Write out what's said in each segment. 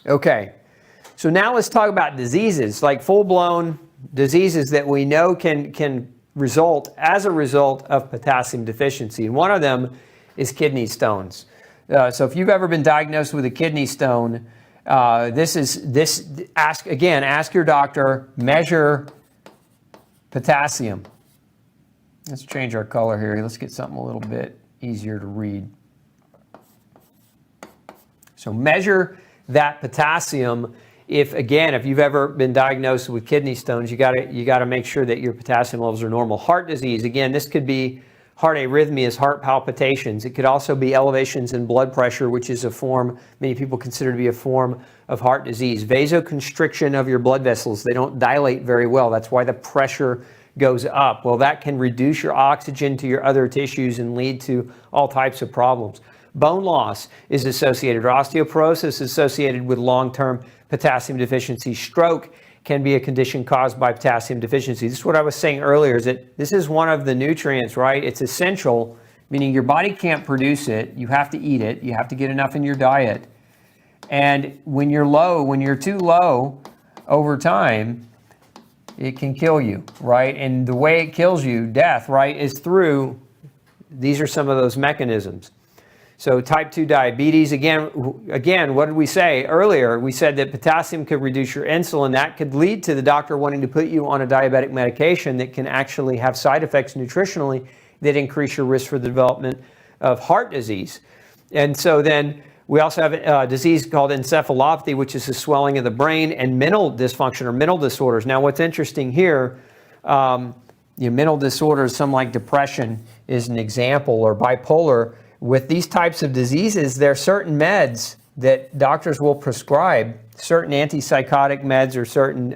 Okay, so now let's talk about diseases, like full-blown diseases that we know can result as a result of potassium deficiency. And one of them is kidney stones. So if you've ever been diagnosed with a kidney stone, ask your doctor, measure potassium. Let's change our color here. Let's get something a little bit easier to read. So measure that potassium. If you've ever been diagnosed with kidney stones, you got to make sure that your potassium levels are normal. Heart disease, again, this could be heart arrhythmias, heart palpitations. It could also be elevations in blood pressure, which is a form many people consider to be a form of heart disease. Vasoconstriction of your blood vessels. They don't dilate very well. That's why the pressure goes up. Well, that can reduce your oxygen to your other tissues and lead to all types of problems. Bone loss is associated, or osteoporosis is associated with long-term potassium deficiency. Stroke can be a condition caused by potassium deficiency. This is what I was saying earlier, is that this is one of the nutrients, right? It's essential, meaning your body can't produce it. You have to eat it. You have to get enough in your diet. And when you're too low over time, it can kill you, right? And the way it kills you, death, right, is through, these are some of those mechanisms. So type 2 diabetes, again, what did we say earlier? We said that potassium could reduce your insulin. That could lead to the doctor wanting to put you on a diabetic medication that can actually have side effects nutritionally that increase your risk for the development of heart disease. And so then we also have a disease called encephalopathy, which is the swelling of the brain, and mental dysfunction or mental disorders. Now, what's interesting here, mental disorders, some like depression is an example, or bipolar. With these types of diseases, there are certain meds that doctors will prescribe, certain antipsychotic meds or certain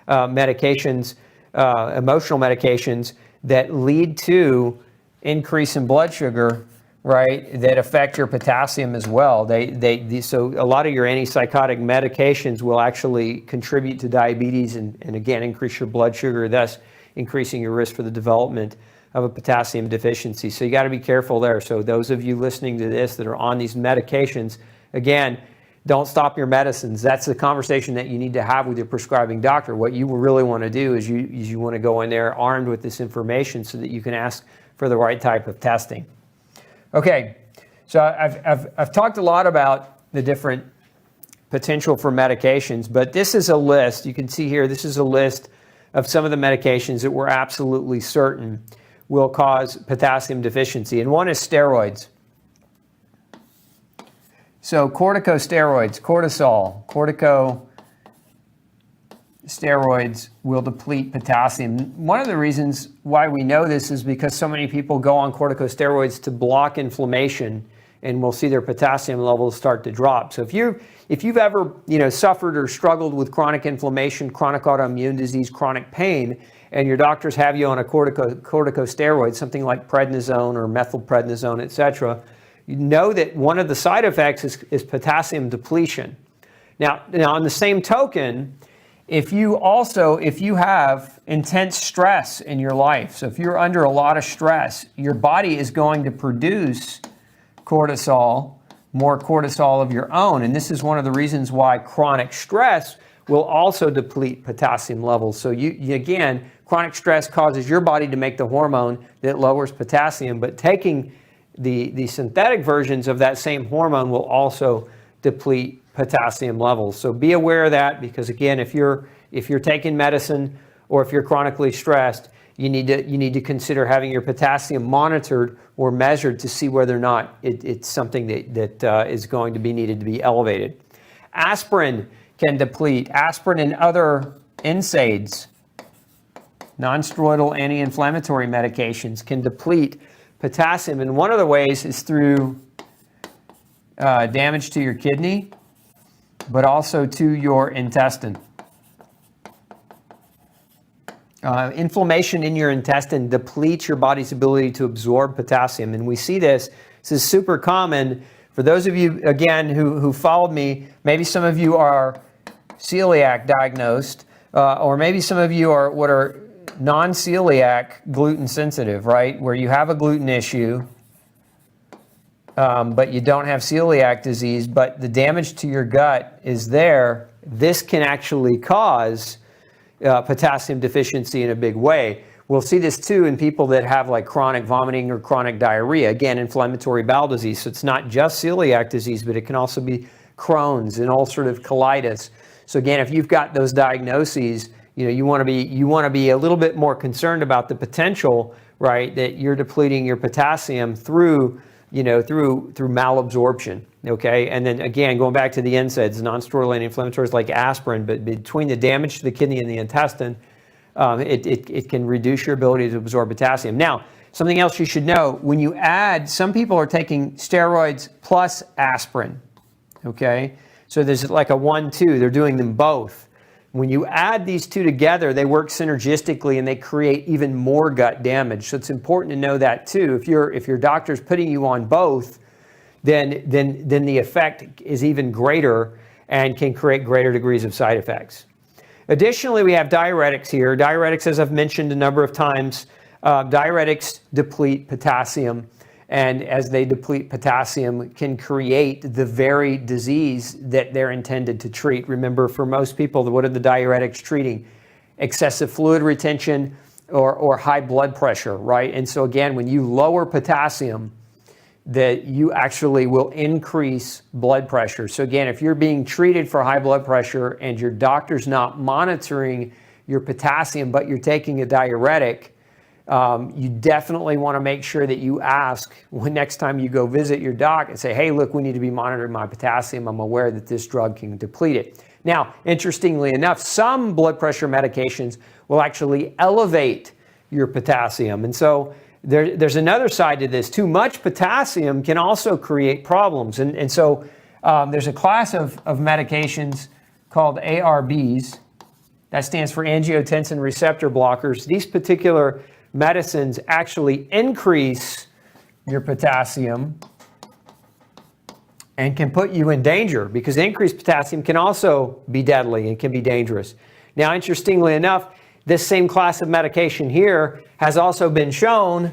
medications, emotional medications that lead to increase in blood sugar, right, that affect your potassium as well. So a lot of your antipsychotic medications will actually contribute to diabetes and again, increase your blood sugar, thus increasing your risk for the development of a potassium deficiency. So you got to be careful there. So those of you listening to this that are on these medications, again, don't stop your medicines. That's the conversation that you need to have with your prescribing doctor. What you really want to do is you want to go in there armed with this information so that you can ask for the right type of testing. Okay, so I've talked a lot about the different potential for medications, but this is a list. You can see here, this is a list of some of the medications that we're absolutely certain will cause potassium deficiency. And one is steroids. So corticosteroids, corticosteroids will deplete potassium. One of the reasons why we know this is because so many people go on corticosteroids to block inflammation, and we'll see their potassium levels start to drop. So if you've ever suffered or struggled with chronic inflammation, chronic autoimmune disease, chronic pain, and your doctors have you on a corticosteroid, something like prednisone or methylprednisone, etc., you know that one of the side effects is potassium depletion. Now, on the same token, if you have intense stress in your life, so if you're under a lot of stress, your body is going to produce cortisol, more cortisol of your own. And this is one of the reasons why chronic stress will also deplete potassium levels. So again, chronic stress causes your body to make the hormone that lowers potassium, but taking the synthetic versions of that same hormone will also deplete potassium levels. So be aware of that, because again, if you're taking medicine or if you're chronically stressed, you need to consider having your potassium monitored or measured to see whether or not it's something that is going to be needed to be elevated. Aspirin can deplete. Aspirin and other NSAIDs, non-steroidal anti-inflammatory medications, can deplete potassium. And one of the ways is through damage to your kidney, but also to your intestine. Inflammation in your intestine depletes your body's ability to absorb potassium. And we see this is super common. For those of you, again, who followed me, maybe some of you are celiac diagnosed, or maybe some of you are what are non-celiac gluten sensitive, right? Where you have a gluten issue but you don't have celiac disease, but the damage to your gut is there, this can actually cause potassium deficiency in a big way. We'll see this too in people that have like chronic vomiting or chronic diarrhea, again, inflammatory bowel disease. So it's not just celiac disease, but it can also be Crohn's and ulcerative colitis. So again, if you've got those diagnoses, you want to be a little bit more concerned about the potential, right, that you're depleting your potassium through malabsorption, okay? And then again, going back to the NSAIDs, non-steroidal anti-inflammatories like aspirin, but between the damage to the kidney and the intestine, it can reduce your ability to absorb potassium. Now, something else you should know, when you add, some people are taking steroids plus aspirin, okay? So there's like a 1-2, they're doing them both. When you add these two together, they work synergistically and they create even more gut damage. So it's important to know that too. If your doctor's putting you on both, then the effect is even greater and can create greater degrees of side effects. Additionally, we have diuretics here. Diuretics, as I've mentioned a number of times, diuretics deplete potassium. And as they deplete potassium, can create the very disease that they're intended to treat. Remember, for most people, what are the diuretics treating? Excessive fluid retention or high blood pressure, right? And so again, when you lower potassium, that you actually will increase blood pressure. So again, if you're being treated for high blood pressure and your doctor's not monitoring your potassium, but you're taking a diuretic, you definitely want to make sure that you ask when next time you go visit your doc and say, hey, look, we need to be monitoring my potassium. I'm aware that this drug can deplete it. Now, interestingly enough, some blood pressure medications will actually elevate your potassium. And so there's another side to this. Too much potassium can also create problems. And so there's a class of medications called ARBs. That stands for angiotensin receptor blockers. These particular medicines actually increase your potassium and can put you in danger, because increased potassium can also be deadly and can be dangerous. Now, interestingly enough, this same class of medication here has also been shown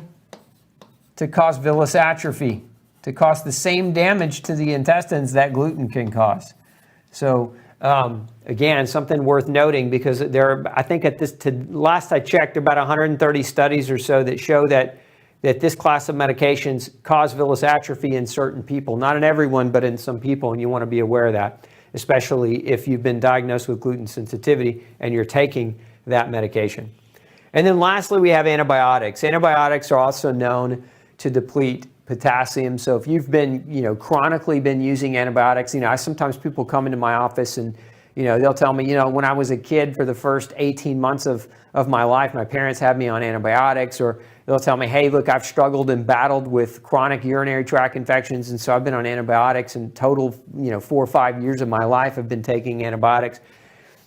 to cause villus atrophy, to cause the same damage to the intestines that gluten can cause. So again, something worth noting, because there are, I think last I checked, about 130 studies or so that show that this class of medications cause villus atrophy in certain people. Not in everyone, but in some people, and you want to be aware of that, especially if you've been diagnosed with gluten sensitivity and you're taking that medication. And then lastly, we have antibiotics. Antibiotics are also known to deplete potassium. So if you've been, chronically been using antibiotics, sometimes people come into my office and, they'll tell me, when I was a kid, for the first 18 months of my life, my parents had me on antibiotics. Or they'll tell me, hey, look, I've struggled and battled with chronic urinary tract infections, and so I've been on antibiotics in total, 4 or 5 years of my life I've been taking antibiotics.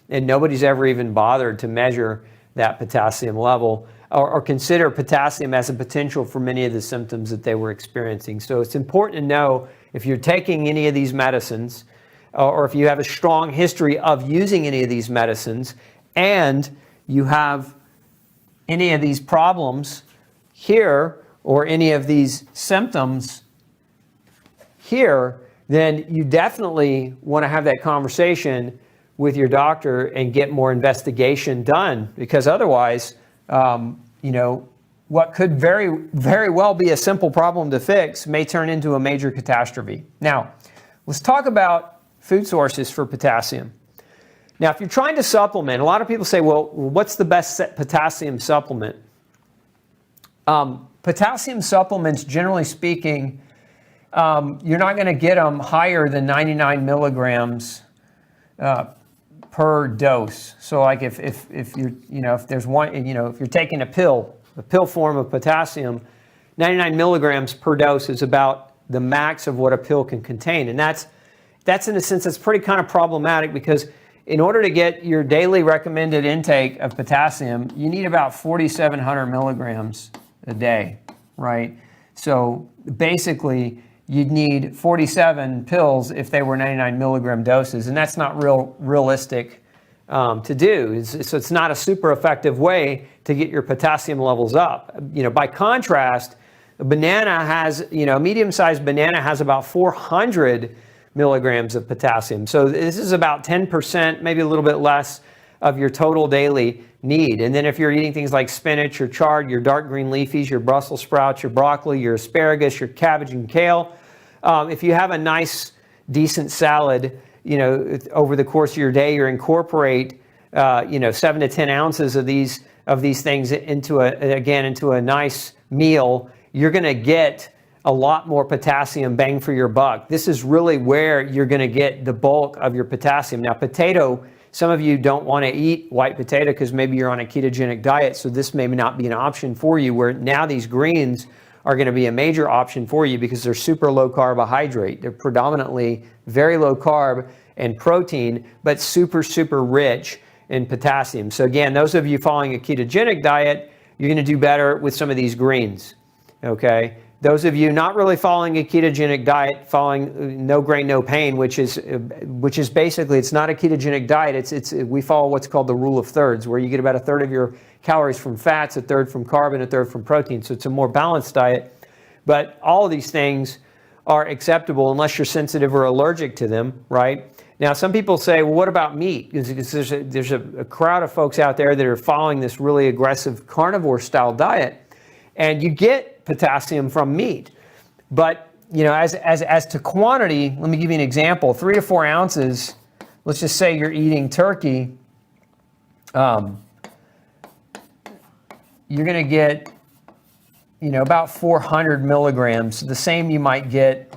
And nobody's ever even bothered to measure that potassium level or consider potassium as a potential for many of the symptoms that they were experiencing. So it's important to know, if you're taking any of these medicines, or if you have a strong history of using any of these medicines, and you have any of these problems here, or any of these symptoms here, then you definitely want to have that conversation with your doctor and get more investigation done, because otherwise, what could very, very well be a simple problem to fix may turn into a major catastrophe. Now, let's talk about food sources for potassium. Now, if you're trying to supplement, a lot of people say, well, what's the best potassium supplement? Potassium supplements, generally speaking, you're not going to get them higher than 99 milligrams per dose. So like if you're, if there's one, if you're taking a pill form of potassium, 99 milligrams per dose is about the max of what a pill can contain. And that's in a sense, that's pretty kind of problematic, because in order to get your daily recommended intake of potassium, you need about 4,700 milligrams a day, right? So basically, you'd need 47 pills if they were 99 milligram doses, and that's not realistic to do. So it's not a super effective way to get your potassium levels up. By contrast, A banana has, a medium-sized banana has about 400 milligrams of potassium. So this is about 10%, maybe a little bit less of your total daily need. And then if you're eating things like spinach, your chard, your dark green leafies, your Brussels sprouts, your broccoli, your asparagus, your cabbage and kale, if you have a nice, decent salad, over the course of your day, you incorporate, 7 to 10 ounces of these things into a nice meal, you're going to get a lot more potassium bang for your buck. This is really where you're going to get the bulk of your potassium. Now, potato, some of you don't want to eat white potato because maybe you're on a ketogenic diet, so this may not be an option for you, where now these greens are going to be a major option for you because they're super low carbohydrate. They're predominantly very low carb and protein, but super, super rich in potassium. So again, those of you following a ketogenic diet, you're going to do better with some of these greens, okay? Those of you not really following a ketogenic diet, following no grain, no pain, which is basically, it's not a ketogenic diet. We follow what's called the rule of thirds, where you get about a third of your calories from fats, a third from carb, and a third from protein. So it's a more balanced diet. But all of these things are acceptable unless you're sensitive or allergic to them, right? Now, some people say, well, what about meat? Because there's a crowd of folks out there that are following this really aggressive carnivore-style diet, and you get potassium from meat. But, as to quantity, let me give you an example. 3 to 4 ounces, let's just say you're eating turkey, you're going to get, about 400 milligrams. The same you might get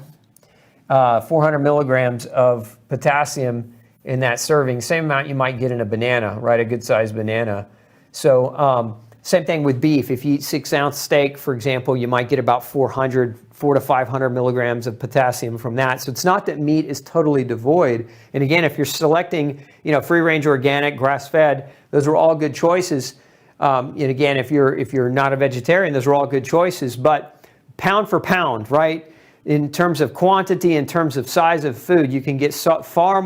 400 milligrams of potassium in that serving. Same amount you might get in a banana, right? A good-sized banana. So, same thing with beef. If you eat 6-ounce steak, for example, you might get about 4 to 500 milligrams of potassium from that. So it's not that meat is totally devoid. And again, if you're selecting, free-range organic, grass-fed, those are all good choices. And again, if you're not a vegetarian, those are all good choices. But pound for pound, right? In terms of quantity, in terms of size of food, you can get far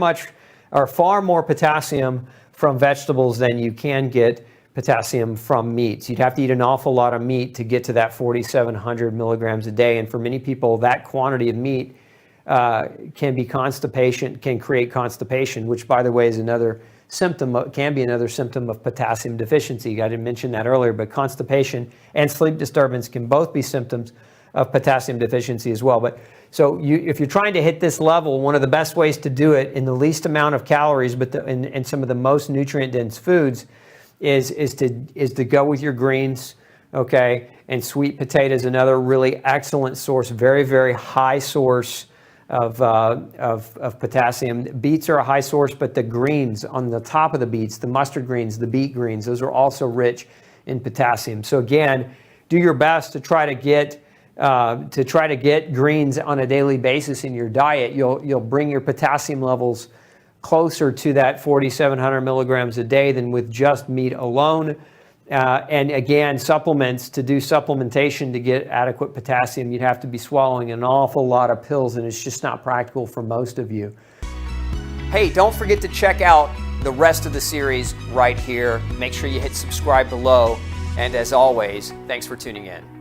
more potassium from vegetables than you can get potassium from meats. You'd have to eat an awful lot of meat to get to that 4,700 milligrams a day. And for many people, that quantity of meat can create constipation, which, by the way, is can be another symptom of potassium deficiency. I didn't mention that earlier, but constipation and sleep disturbance can both be symptoms of potassium deficiency as well. But so if you're trying to hit this level, one of the best ways to do it in the least amount of calories, but in some of the most nutrient-dense foods, is to go with your greens, okay? And sweet potato is another really excellent source, very, very high source of potassium. Beets are a high source, but the greens on the top of the beets, the mustard greens, the beet greens, those are also rich in potassium. So again, do your best to try to get greens on a daily basis in your diet. You'll bring your potassium levels closer to that 4,700 milligrams a day than with just meat alone. And again, supplements, to do supplementation to get adequate potassium, you'd have to be swallowing an awful lot of pills, and it's just not practical for most of you. Hey, don't forget to check out the rest of the series right here. Make sure you hit subscribe below. And as always, thanks for tuning in.